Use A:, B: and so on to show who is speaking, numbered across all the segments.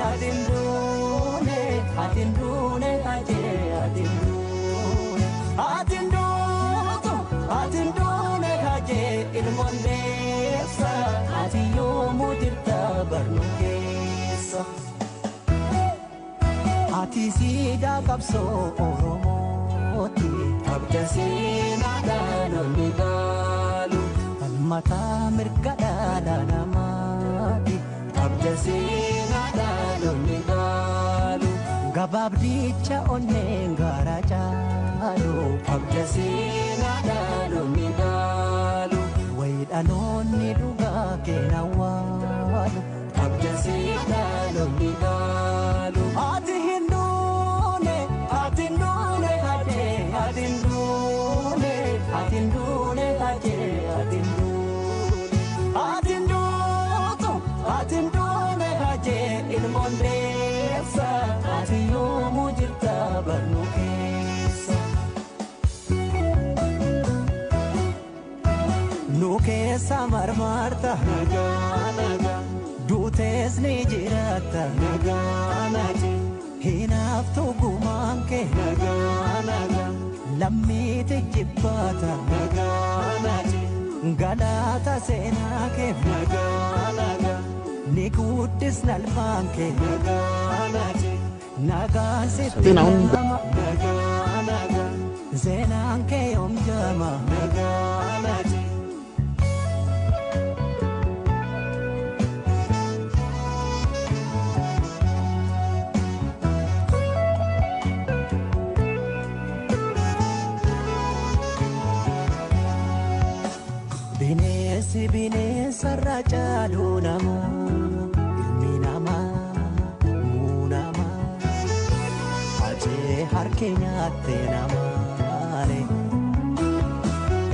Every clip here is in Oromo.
A: adindune adindune kaje adindune adindutu adindune kaje ilmondeessa atiyo mudirta barnukesa ati sida kapso oromoti abdasina dalonigalu almata mirgada danamati abdasina dalonigalu gababdicha onengara chalu abdasina dalonigalu waidanoni duga kenawalu abdasina dalonigalu ati hindune adindune kaje adindune adindune kaje adindune adindutu adindune kaje ilmondeessa atiyo mujirta barnukesa nukesa marmarta naga naga dutes ni jirata naga naga hinaftu gumanke naga naga lammite jibbata naga naga galata senake naga naga nikutis nalfanke naga naga naga sitinama naga naga zenanke omjama naga naga Bine sarrajalu nama ilmi nama munama aje harkenya te nama le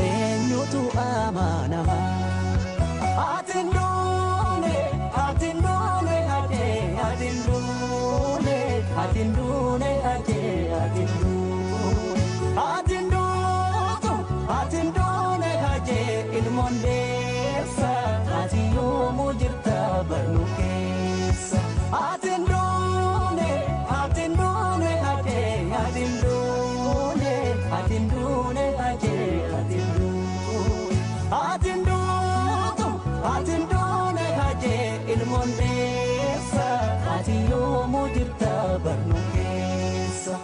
A: enyutu amana atindune atindune ade atindune atindune ade atindune atindune atindune ade ilmonde atiyo mujirta barnukesa atindune atindune ade atindune atindune ade atindune atindune atindune ade ilmondeessa atiyo mujirta barnukesa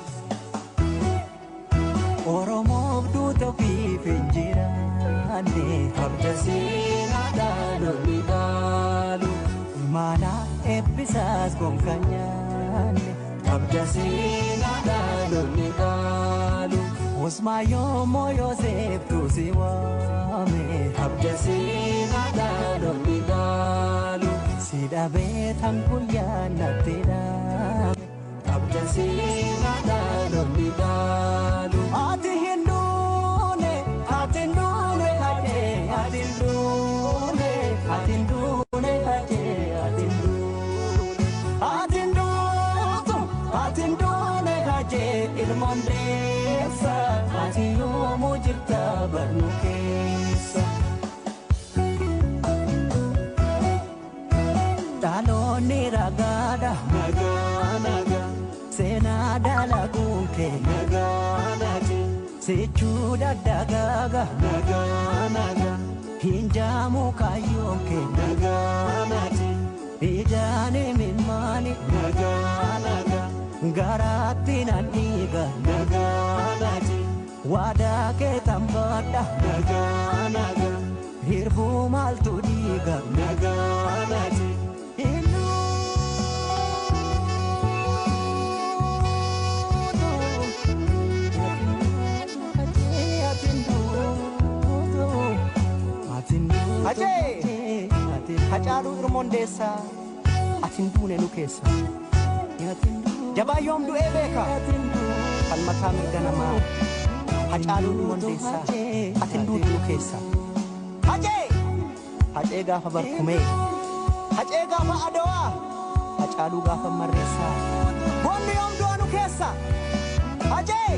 A: oromof duuta fi finjirane abdasina dalonigalu mana episas konkanyane abdasina dalonigalu osmayo moyo zeptu siwame abdasina dalonigalu sida betam kuyana tida abdasina dalonigalu ati hindune atindune kade atindune atindune kade atindune atindune atindune kade ilmondeessa atiyo mujirta barnukesa daloni ragada naga naga sena dalagunke naga naga sechuda dagaga naga naga hinjamu kayonke naga naga ijane mimani naga naga garati naniga naga naga wada ke tambada naga naga hirbu maltu diga naga naga Ajay hajaru irmondeessa atindune nukesa jabayom du ebeka almata mirganama hajaru irmondeessa atindune nukesa ajay gafa barkume ajay gafa adawa hajaru gafa marresa bonni yom du nukesa ajay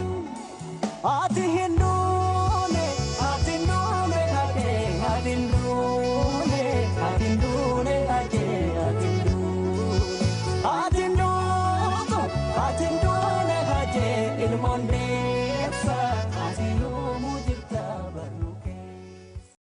A: ati hindune atindune kade atindune atindune ade atindune ade monde